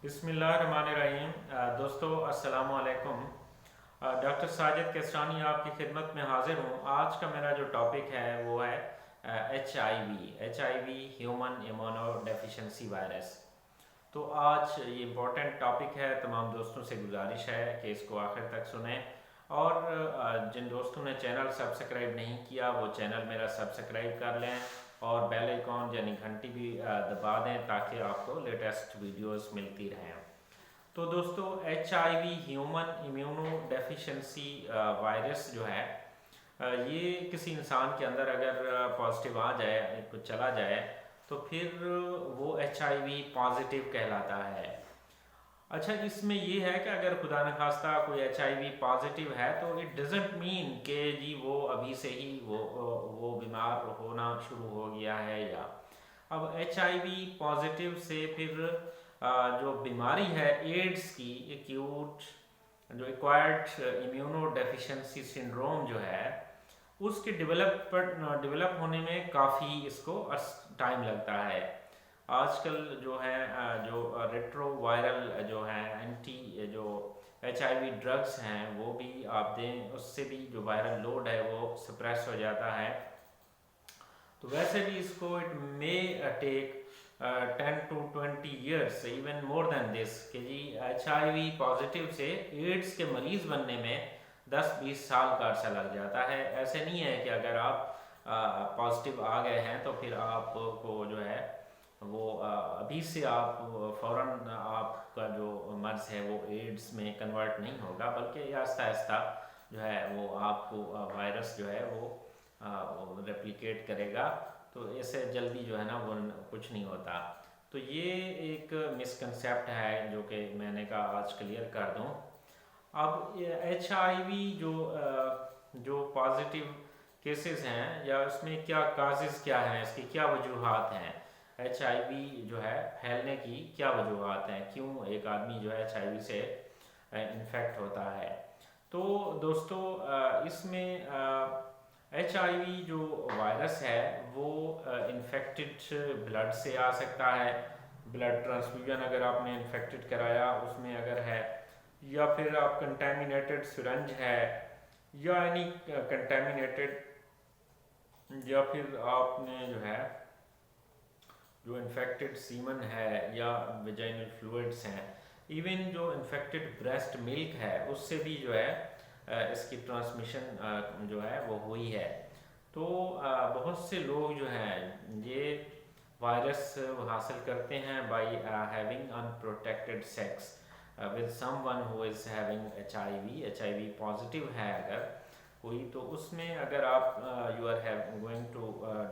बिस्मिल्लाहिर्रहमानिर्रहीम। दोस्तों अस्सलाम वालेकुम। डॉक्टर साजिद केसरानी आपकी खिदमत में हाजिर हूँ। आज का मेरा जो टॉपिक है वो है H I V human immunodeficiency virus. तो आज ये इम्पोर्टेंट टॉपिक है। तमाम दोस्तों से गुजारिश है कि इसको आखिर तक सुने और जिन दोस्तों ने चैनल सब्सक्राइब नहीं किया वो चैनल मेरा सब्सक्राइब कर लें और बेल आइकॉन यानी घंटी भी दबा दें ताकि आपको लेटेस्ट वीडियोस मिलती रहें। तो दोस्तों HIV human immunodeficiency virus जो है ये किसी इंसान के अंदर अगर पॉजिटिव आ जाए, कुछ चला जाए, तो फिर वो HIV पॉजिटिव कहलाता है। अच्छा, इसमें ये है कि अगर खुदा न खास्ता कोई HIV पॉजिटिव है तो इट डजेंट मीन कि जी वो अभी से ही वो बीमार होना शुरू हो गया है। या अब HIV पॉजिटिव से फिर जो बीमारी है एड्स की, एक्यूट जो एक्वायर्ड इम्यूनो डेफिशिएंसी सिंड्रोम जो है, उसके डेवलप होने में काफ़ी इसको टाइम लगता है। आजकल जो है जो रेट्रोवायरल जो है एंटी जो HIV ड्रग्स हैं वो भी आप दें, उससे भी जो वायरल लोड है वो सप्रेस हो जाता है। तो वैसे भी इसको it may take 10 to 20 years, even more than this, कि जी HIV पॉजिटिव से एड्स के मरीज़ बनने में 10-20 साल का अर्सा लग जाता है। ऐसे नहीं है कि अगर आप पॉजिटिव आ गए हैं तो फिर आपको जो है वो अभी से आप फ़ौरन आपका जो मर्ज़ है वो एड्स में कन्वर्ट नहीं होगा, बल्कि आहिस्ता आहिस्ता जो है वो आपको वायरस जो है वो रेप्लिकेट करेगा। तो ऐसे जल्दी जो है ना वो कुछ नहीं होता। तो ये एक मिसकंसेप्ट है जो कि मैंने कहा आज क्लियर कर दूं। अब HIV जो पॉजिटिव केसेस हैं या उसमें क्या काजेज़ क्या हैं, इसकी क्या वजूहात हैं, HIV जो है फैलने की क्या वजूहात हैं, क्यों एक आदमी जो है HIV से इन्फेक्ट होता है। तो दोस्तों इसमें HIV जो वायरस है वो इन्फेक्टेड ब्लड से आ सकता है। ब्लड ट्रांसफ्यूजन अगर आपने इन्फेक्टेड कराया उसमें अगर है, या फिर आप कंटेमिनेटेड सिरंज है, या एनी कंटेमिनेटेड, या फिर आपने जो है जो इन्फेक्टेड सीमन है या वेजाइनल फ्लूइड्स हैं, इवन जो इन्फेक्टेड ब्रेस्ट मिल्क है उससे भी जो है इसकी ट्रांसमिशन जो है वो हुई है। तो बहुत से लोग जो हैं ये वायरस हासिल करते हैं by having unprotected sex with someone who is having HIV positive है अगर कोई, तो उसमें अगर आप you are going to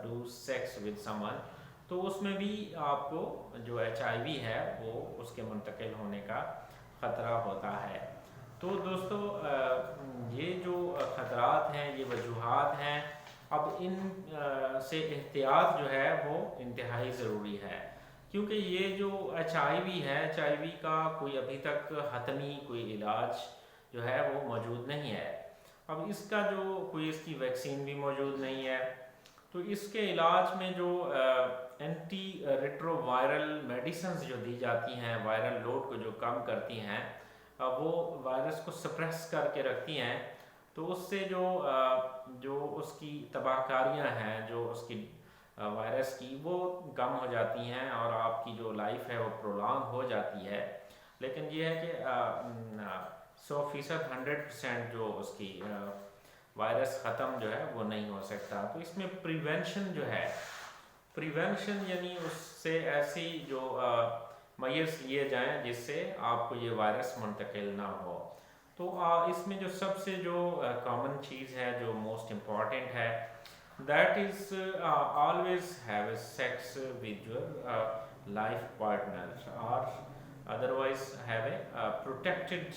do sex with someone, तो उसमें भी आपको जो HIV है वो उसके मुंतकिल होने का ख़तरा होता है। तो दोस्तों ये जो ख़तरात हैं, ये वजूहात हैं, अब इन से एहतियात जो है वो इंतहाई ज़रूरी है, क्योंकि ये जो HIV है, HIV का कोई अभी तक हतमी कोई इलाज जो है वो मौजूद नहीं है। अब इसका जो कोई इसकी वैक्सीन भी मौजूद नहीं है। तो इसके इलाज में जो एंटी रेट्रोवायरल मेडिसिन्स जो दी जाती हैं, वायरल लोड को जो कम करती हैं, वो वायरस को सप्रेस करके रखती हैं, तो उससे जो उसकी तबाहकारियाँ हैं जो उसकी वायरस की वो कम हो जाती हैं और आपकी जो लाइफ है वो प्रोलॉन्ग हो जाती है। लेकिन ये है कि 100% 100% जो उसकी वायरस ख़त्म जो है वो नहीं हो सकता। तो इसमें प्रिवेंशन जो है, प्रिवेंशन यानी उससे ऐसी जो मेजर्स लिए जाएं जिससे आपको ये वायरस मुंतकिल ना हो। तो इसमें जो सबसे जो कॉमन चीज़ है जो मोस्ट इम्पॉर्टेंट है, that is always have sex with your life partner और otherwise have a protected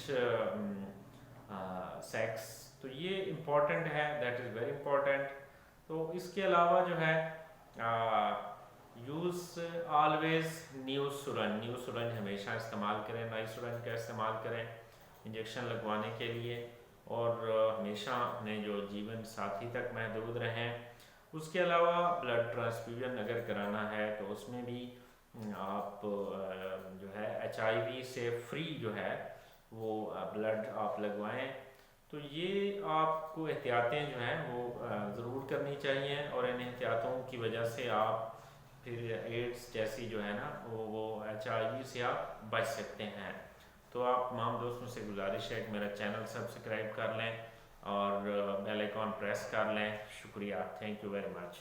sex. तो ये इम्पॉर्टेंट है, दैट इज़ वेरी इम्पॉर्टेंट। तो इसके अलावा जो है यूज़ ऑलवेज न्यू सुरंज हमेशा इस्तेमाल करें, नई सुरंज का इस्तेमाल करें इंजेक्शन लगवाने के लिए, और हमेशा अपने जो जीवन साथी तक महदूद रहें। उसके अलावा ब्लड ट्रांसफ्यूजन अगर कराना है तो उसमें भी आप जो है HIV से फ्री जो है वो ब्लड आप लगवाएं। तो ये आपको एहतियातें जो हैं वो ज़रूर करनी चाहिए, और इन एहतियातों की वजह से आप फिर एड्स जैसी जो है ना वो HIV से आप बच सकते हैं। तो आप तमाम दोस्तों से गुजारिश है कि मेरा चैनल सब्सक्राइब कर लें और बेल आइकॉन प्रेस कर लें। शुक्रिया, थैंक यू वेरी मच।